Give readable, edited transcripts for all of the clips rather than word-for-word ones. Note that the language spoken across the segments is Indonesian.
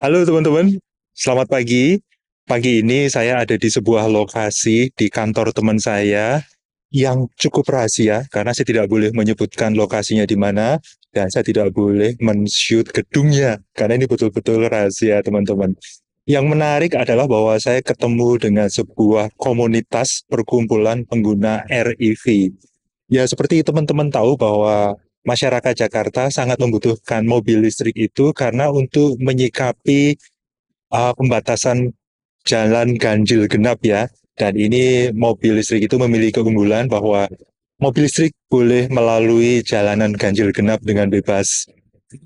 Halo teman-teman, selamat pagi. Pagi ini saya ada di sebuah lokasi di kantor teman saya yang cukup rahasia karena saya tidak boleh menyebutkan lokasinya di mana dan saya tidak boleh men-shoot gedungnya karena ini betul-betul rahasia teman-teman. Yang menarik adalah bahwa saya ketemu dengan sebuah komunitas perkumpulan pengguna REV. Ya, seperti teman-teman tahu bahwa masyarakat Jakarta sangat membutuhkan mobil listrik itu karena untuk menyikapi pembatasan jalan ganjil genap ya. Dan ini mobil listrik itu memiliki keunggulan bahwa mobil listrik boleh melalui jalanan ganjil genap dengan bebas.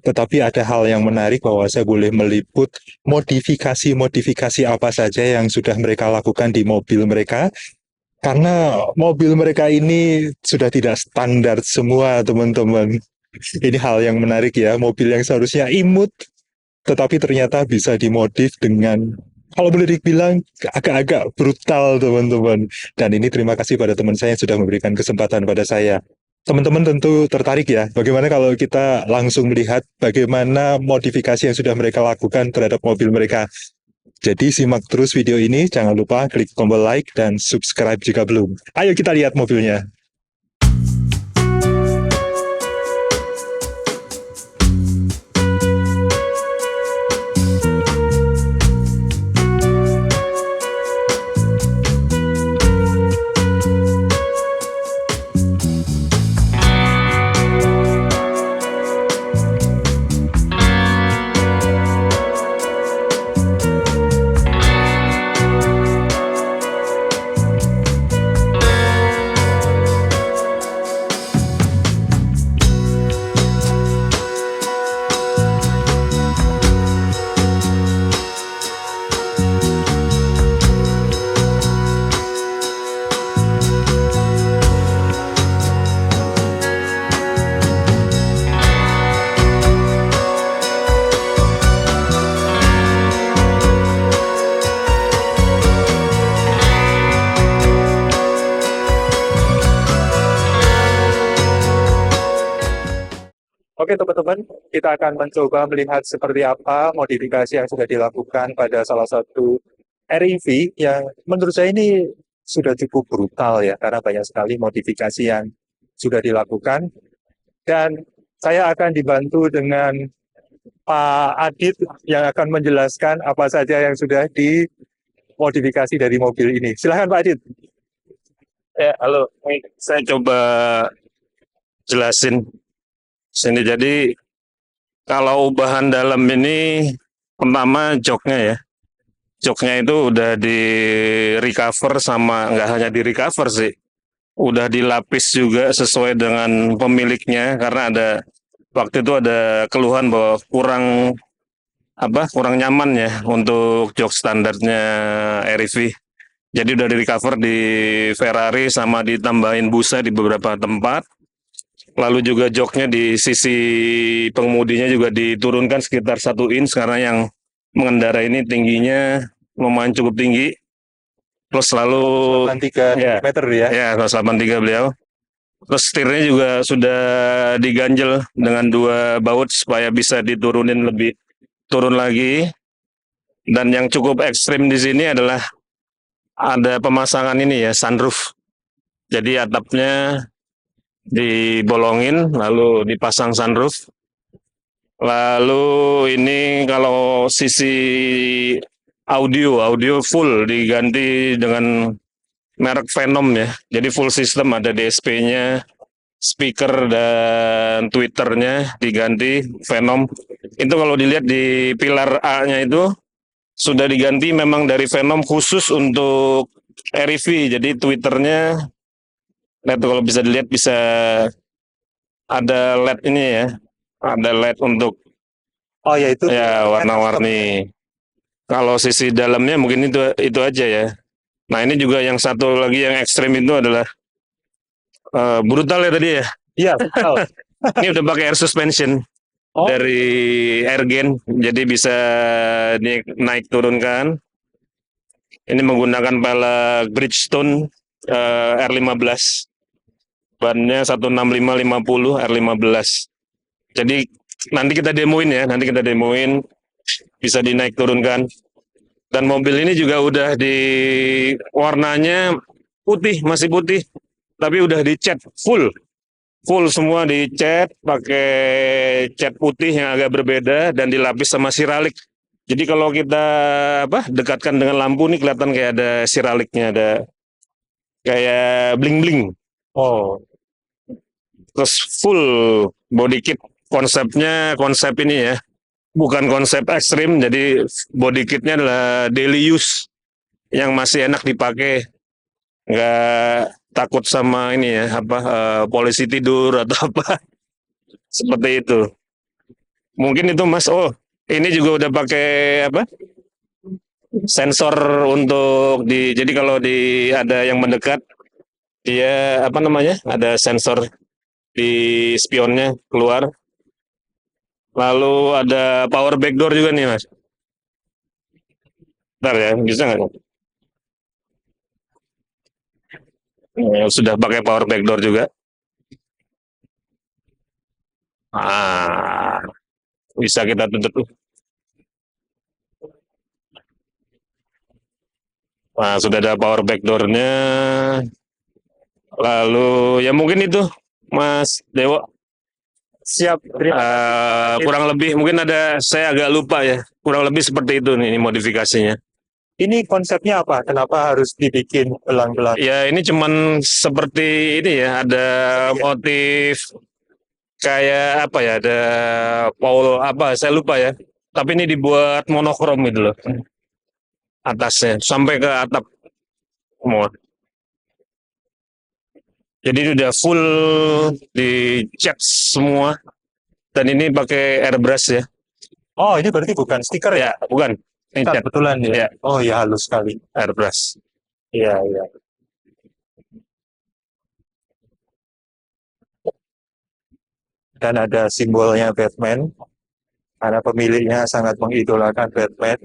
Tetapi ada hal yang menarik bahwa saya boleh meliput modifikasi-modifikasi apa saja yang sudah mereka lakukan di mobil mereka. Karena mobil mereka ini sudah tidak standar semua teman-teman. Ini hal yang menarik ya, mobil yang seharusnya imut tetapi ternyata bisa dimodif dengan kalau boleh dibilang agak-agak brutal teman-teman. Dan ini terima kasih pada teman saya yang sudah memberikan kesempatan pada saya. Teman-teman tentu tertarik ya, bagaimana kalau kita langsung melihat bagaimana modifikasi yang sudah mereka lakukan terhadap mobil mereka. Jadi simak terus video ini, jangan lupa klik tombol like dan subscribe jika belum. Ayo kita lihat mobilnya. Oke teman-teman, kita akan mencoba melihat seperti apa modifikasi yang sudah dilakukan pada salah satu REV yang menurut saya ini sudah cukup brutal ya, karena banyak sekali modifikasi yang sudah dilakukan. Dan saya akan dibantu dengan Pak Adit yang akan menjelaskan apa saja yang sudah dimodifikasi dari mobil ini. Silahkan Pak Adit. Ya, halo. Saya coba jelasin sini. Jadi kalau bahan dalam ini pertama joknya ya. Joknya itu udah di recover sama nggak hanya di recover sih. Udah dilapis juga sesuai dengan pemiliknya karena ada waktu itu ada keluhan bahwa kurang nyaman ya untuk jok standarnya REV. Jadi udah di recover di Ferrari sama ditambahin busa di beberapa tempat. Lalu juga joknya di sisi pengemudinya juga diturunkan sekitar 1 inch karena yang mengendara ini tingginya lumayan cukup tinggi. Terus lalu 83 ya, meter ya. ya 183 beliau. Terus setirnya juga sudah diganjel dengan 2 baut supaya bisa diturunin lebih turun lagi. Dan yang cukup ekstrim di sini adalah ada pemasangan ini ya, sunroof. Jadi atapnya dibolongin lalu dipasang sunroof. Lalu ini kalau sisi audio full diganti dengan merek Venom ya. Jadi full system ada DSP-nya, speaker dan Twitternya diganti Venom. Itu kalau dilihat di pilar A-nya itu sudah diganti memang dari Venom khusus untuk REV. Jadi Twitternya, lihat kalau bisa dilihat bisa ada LED ini ya, ada LED untuk Oh ya itu ya warna-warni. Kalau sisi dalamnya mungkin itu aja ya. Nah ini juga yang satu lagi yang ekstrim itu adalah brutal ya tadi ya. Iya, betul. Ini udah pakai air suspension Oh, dari Airgen, jadi bisa naik turunkan. Ini menggunakan pelek Bridgestone R15. Bannya 165/50 R15. Jadi nanti kita demoin ya, nanti kita demoin bisa dinaik turunkan. Dan mobil ini juga udah di warnanya putih, masih putih, tapi udah dicat full. Full semua dicat pakai cat putih yang agak berbeda dan dilapis sama siralik. Jadi kalau kita dekatkan dengan lampu nih kelihatan kayak ada siraliknya, ada kayak bling-bling. Oh, Terus full body kit, konsepnya konsep ini ya, bukan konsep ekstrim, jadi body kitnya adalah daily use yang masih enak dipakai, nggak takut sama ini ya polisi tidur atau apa seperti itu. Mungkin itu Mas. Oh, ini juga udah pakai sensor untuk jadi kalau ada yang mendekat dia ada sensor di spionnya keluar. Lalu ada power backdoor juga nih Mas. Bentar ya, bisa nggak? Sudah pakai power backdoor juga. Bisa kita tutup. Nah, sudah ada power backdoor-nya. Lalu ya mungkin itu Mas Dewo. siap. Kurang lebih mungkin saya agak lupa ya. Kurang lebih seperti itu nih modifikasinya. Ini konsepnya apa? Kenapa harus dibikin belang-belang? Ya ini cuman seperti ini ya, ada motif kayak ada Paul saya lupa ya. Tapi ini dibuat monokrom gitu loh. Atasnya sampai ke atap semua. Jadi udah full dicat semua dan ini pakai airbrush ya. Oh, ini berarti bukan stiker ya? Ya, bukan. Ini cat Kebetulan ya? Ya. Oh ya, halus sekali. airbrush. Iya, iya. Dan ada simbolnya Batman, karena pemiliknya sangat mengidolakan Batman.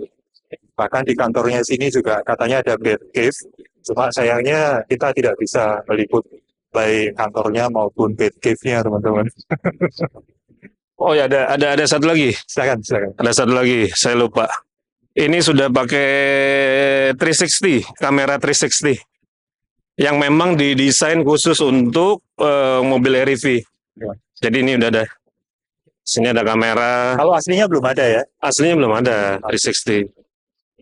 Bahkan di kantornya sini juga katanya ada Batcave. Cuma sayangnya kita tidak bisa meliput baik kantornya maupun Batcave-nya, teman-teman. Oh ya, ada satu lagi. Silakan, silakan. Ada satu lagi, saya lupa. Ini sudah pakai 360, kamera 360. Yang memang didesain khusus untuk mobil REV. Ya. Jadi ini udah ada. Sini ada kamera. Kalau aslinya belum ada ya? Aslinya belum ada 360.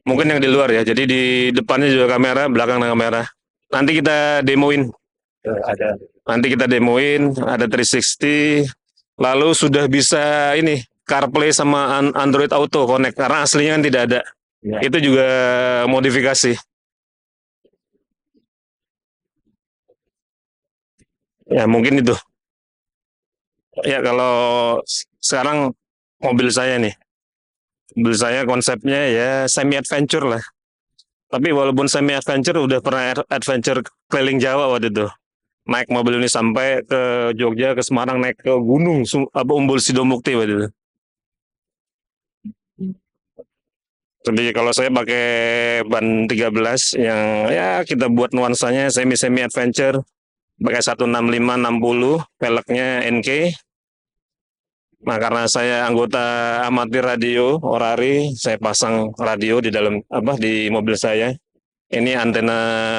Mungkin yang di luar ya. Jadi di depannya juga kamera, belakang kamera. Nanti kita demoin. Ada. Nanti kita demoin, ada 360. Lalu sudah bisa ini CarPlay sama Android Auto Connect karena aslinya kan tidak ada. Ya. Itu juga modifikasi. Ya mungkin itu. Ya kalau sekarang mobil saya nih. Mobil saya konsepnya ya semi adventure lah. Tapi walaupun semi adventure udah pernah adventure keliling Jawa waktu itu. Naik mobil ini sampai ke Jogja, ke Semarang, naik ke gunung Umbul Sidomukti waktu itu. Jadi kalau saya pakai ban 13 yang ya kita buat nuansanya semi adventure, pakai 165 60, velgnya NK. Nah karena saya anggota amatir radio Orari, saya pasang radio di dalam di mobil saya. Ini antena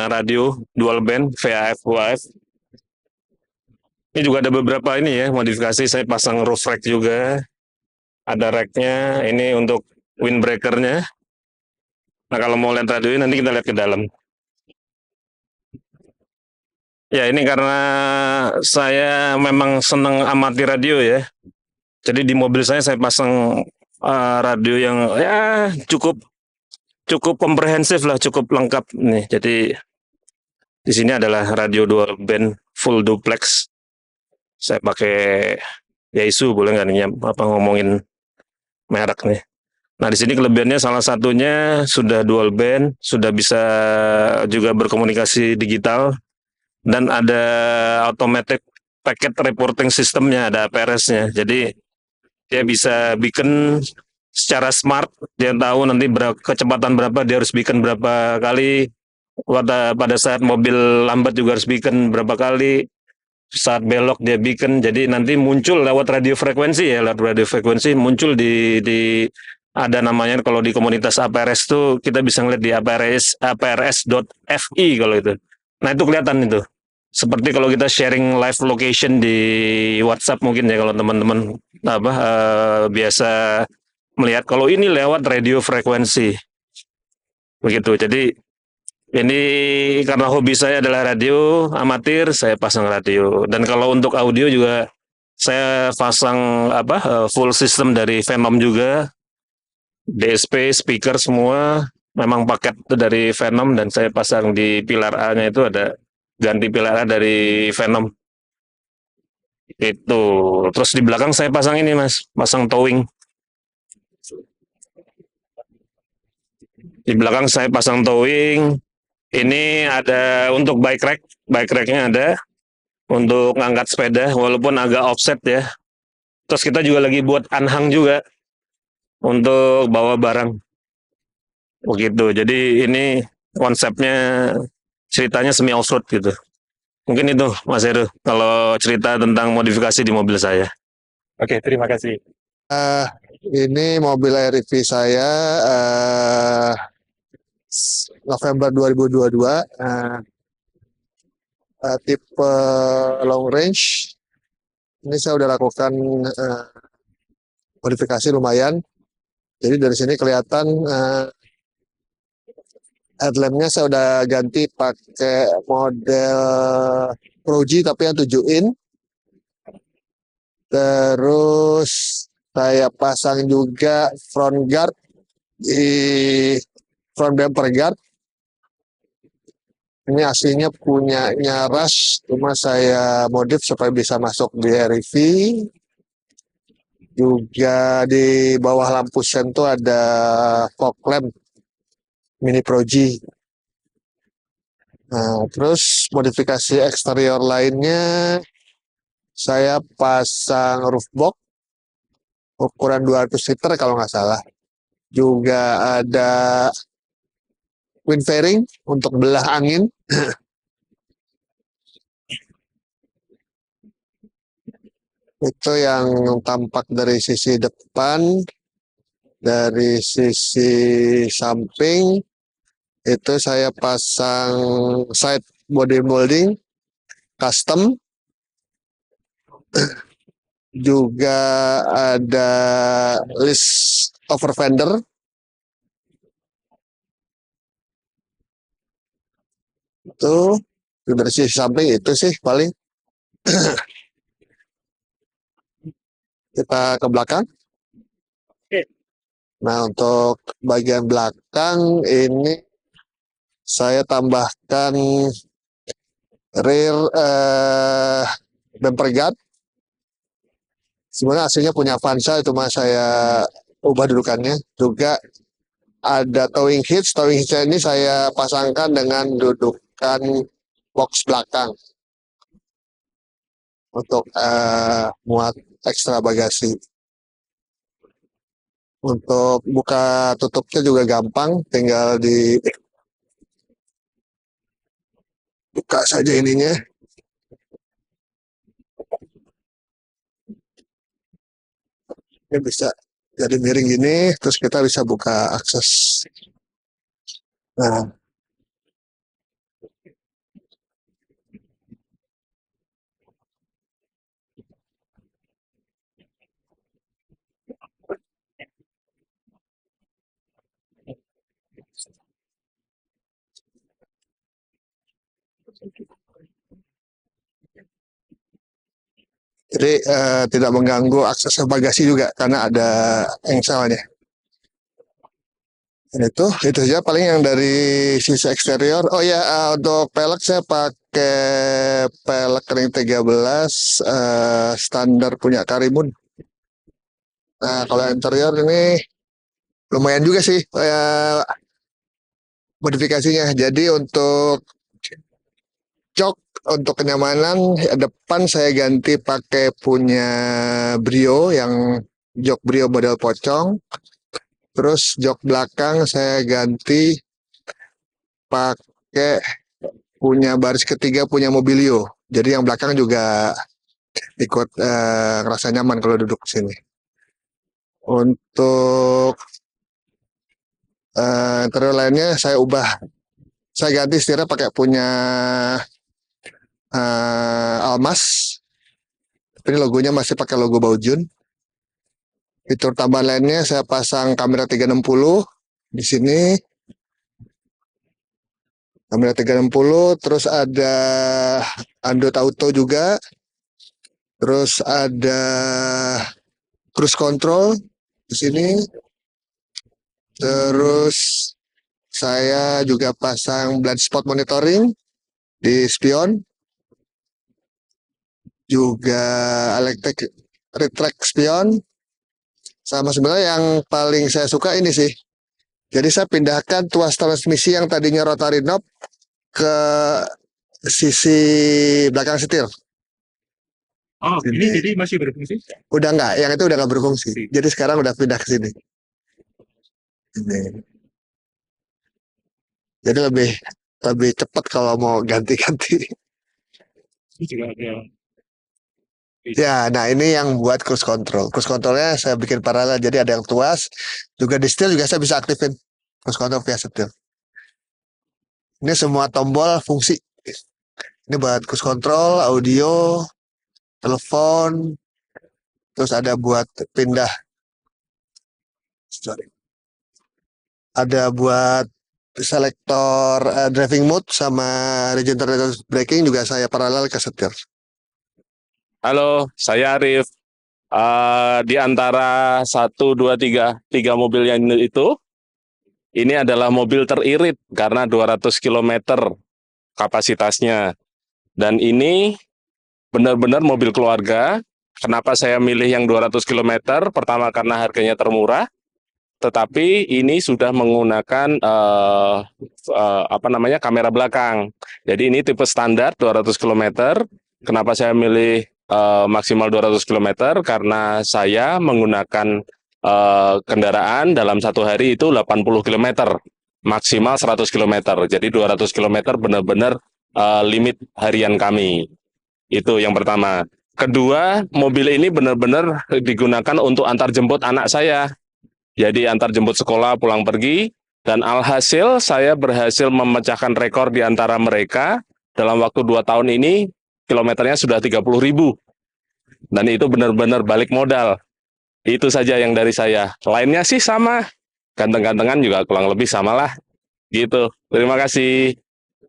radio dual band VHF UHF. Ini juga ada beberapa ini ya modifikasi, saya pasang roof rack juga. Ada racknya, ini untuk windbreakernya. Nah kalau mau lihat radio nanti kita lihat ke dalam. Ya ini karena saya memang senang amati radio ya. Jadi di mobil saya pasang radio yang ya cukup komprehensif lah, cukup lengkap nih. Jadi di sini adalah radio dual band full duplex. Saya pakai Yaesu, boleh nggak nih ngomongin merek nih. Nah di sini kelebihannya salah satunya sudah dual band, sudah bisa juga berkomunikasi digital, dan ada automatic packet reporting systemnya, ada APRS-nya. Jadi dia bisa beacon secara smart, dia tahu nanti kecepatan berapa, dia harus beacon berapa kali. Pada saat mobil lambat juga harus beacon berapa kali. Saat belok dia beacon, jadi nanti muncul lewat radio frekuensi ya, lewat radio frekuensi muncul di ada namanya kalau di komunitas APRS tuh kita bisa ngeliat di aprs.fi kalau itu. Nah itu kelihatan itu. Seperti kalau kita sharing live location di WhatsApp mungkin ya kalau teman-teman biasa melihat kalau ini lewat radio frekuensi begitu. Jadi ini karena hobi saya adalah radio amatir, saya pasang radio. Dan kalau untuk audio juga saya pasang full system dari Venom juga, DSP, speaker semua memang paket dari Venom dan saya pasang di pilar A-nya itu ada ganti pilar A dari Venom. Itu. Terus di belakang saya pasang ini Mas, pasang towing. Di belakang saya pasang towing. Ini ada untuk bike rack-nya ada untuk ngangkat sepeda walaupun agak offset ya. Terus kita juga lagi buat anhang juga untuk bawa barang. Begitu. Jadi ini konsepnya ceritanya semi off-road gitu. Mungkin itu Mas Heru kalau cerita tentang modifikasi di mobil saya. Oke, terima kasih. Ini mobil RV saya November 2022, tipe long range. Ini saya udah lakukan modifikasi lumayan. Jadi dari sini kelihatan headlampnya saya udah ganti pakai model Pro G tapi yang 7 in. Terus saya pasang juga front guard di front bumper guard. Ini aslinya punyanya Rush, cuma saya modif supaya bisa masuk di RV. Juga di bawah lampu sen tuh ada fog lamp Mini Pro G. Nah, terus modifikasi eksterior lainnya saya pasang roof box ukuran 200 liter kalau nggak salah. Juga ada wind fairing untuk belah angin. Itu yang tampak dari sisi depan. Dari sisi samping itu saya pasang side body molding custom. Juga ada list over fender. Itu dari sisi samping itu sih paling. Kita ke belakang. Nah, untuk bagian belakang ini saya tambahkan rear bumper guard. Sebenarnya aslinya punya Avanza, cuma saya ubah dudukannya. Juga ada towing hitch. Towing hitch ini saya pasangkan dengan dudukan box belakang untuk muat ekstra bagasi. Untuk buka tutupnya juga gampang, tinggal buka saja ininya. Ini bisa jadi miring gini, terus kita bisa buka akses. Nah, jadi tidak mengganggu akses bagasi juga karena ada engselnya. Dan itu saja paling yang dari sisi eksterior. Oh ya, untuk pelek saya pakai pelek ring 13 standar punya Karimun. Nah, kalau interior ini lumayan juga sih modifikasinya. Jadi untuk jok untuk kenyamanan depan saya ganti pakai punya Brio yang jok Brio model pocong. Terus jok belakang saya ganti pakai punya baris ketiga punya Mobilio. Jadi yang belakang juga ikut ngerasa nyaman kalau duduk di sini. Untuk Interior lainnya saya ubah. Saya ganti setirnya pakai punya Almas. Tapi ini logonya masih pakai logo Baojun. Fitur tambahan lainnya saya pasang kamera 360 di sini. Kamera 360, terus ada Android Auto juga. Terus ada cruise control di sini. Terus saya juga pasang blind spot monitoring di spion. Juga electric retract spion. Sama sebenarnya yang paling saya suka ini sih. Jadi saya pindahkan tuas transmisi yang tadinya rotary knob ke sisi belakang setir. Oh, ini jadi masih berfungsi? Udah enggak, yang itu udah nggak berfungsi. Jadi sekarang udah pindah ke sini. Ini. Jadi lebih cepat kalau mau ganti-ganti. Ini juga ada. Ya, nah ini yang buat cruise control. Cruise controlnya saya bikin paralel, jadi ada yang tuas. Juga di setir juga saya bisa aktifin cruise control via setir. Ini semua tombol fungsi. Ini buat cruise control, audio, telepon, terus ada buat pindah. Sorry. Ada buat selektor driving mode sama regenerative braking juga saya paralel ke setir. Halo, saya Arif. Di antara 1, 2, 3 mobil yang itu, ini adalah mobil teririt karena 200 km kapasitasnya. Dan ini benar-benar mobil keluarga. Kenapa saya milih yang 200 km? Pertama karena harganya termurah, tetapi ini sudah menggunakan kamera belakang. Jadi ini tipe standar 200 km. Kenapa saya milih maksimal 200 km? Karena saya menggunakan kendaraan dalam satu hari itu 80 km, maksimal 100 km. Jadi 200 km benar-benar limit harian kami. Itu yang pertama. Kedua, mobil ini benar-benar digunakan untuk antar jemput anak saya. Jadi antar jemput sekolah, pulang pergi, dan alhasil saya berhasil memecahkan rekor di antara mereka. Dalam waktu 2 tahun ini, kilometernya sudah 30.000. Dan itu benar-benar balik modal. Itu saja yang dari saya. Lainnya sih sama. Ganteng-gantengan juga kurang lebih samalah. Gitu. Terima kasih.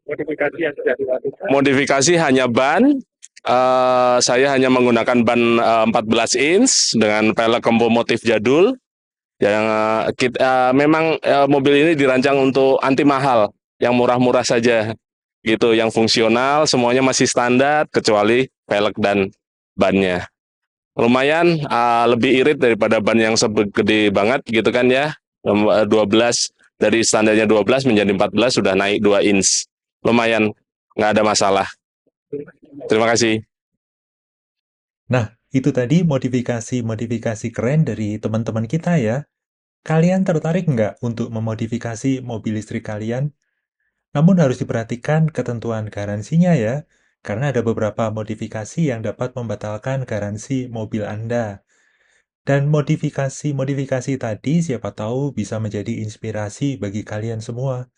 Modifikasi yang sudah dilakukan. Modifikasi hanya ban. Saya hanya menggunakan ban 14 inch dengan pelek combo motif jadul. Yang memang mobil ini dirancang untuk anti mahal, yang murah-murah saja, gitu, yang fungsional, semuanya masih standar kecuali pelek dan bannya. Lumayan lebih irit daripada ban yang gede banget, gitu kan ya. 12 dari standarnya 12 menjadi 14 sudah naik 2 inch. Lumayan, nggak ada masalah. Terima kasih. Nah, itu tadi modifikasi-modifikasi keren dari teman-teman kita ya. Kalian tertarik nggak untuk memodifikasi mobil listrik kalian? Namun harus diperhatikan ketentuan garansinya ya, karena ada beberapa modifikasi yang dapat membatalkan garansi mobil Anda. Dan modifikasi-modifikasi tadi siapa tahu bisa menjadi inspirasi bagi kalian semua.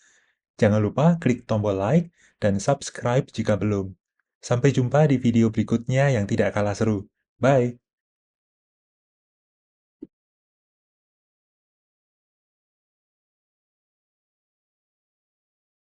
Jangan lupa klik tombol like dan subscribe jika belum. Sampai jumpa di video berikutnya yang tidak kalah seru. Bye!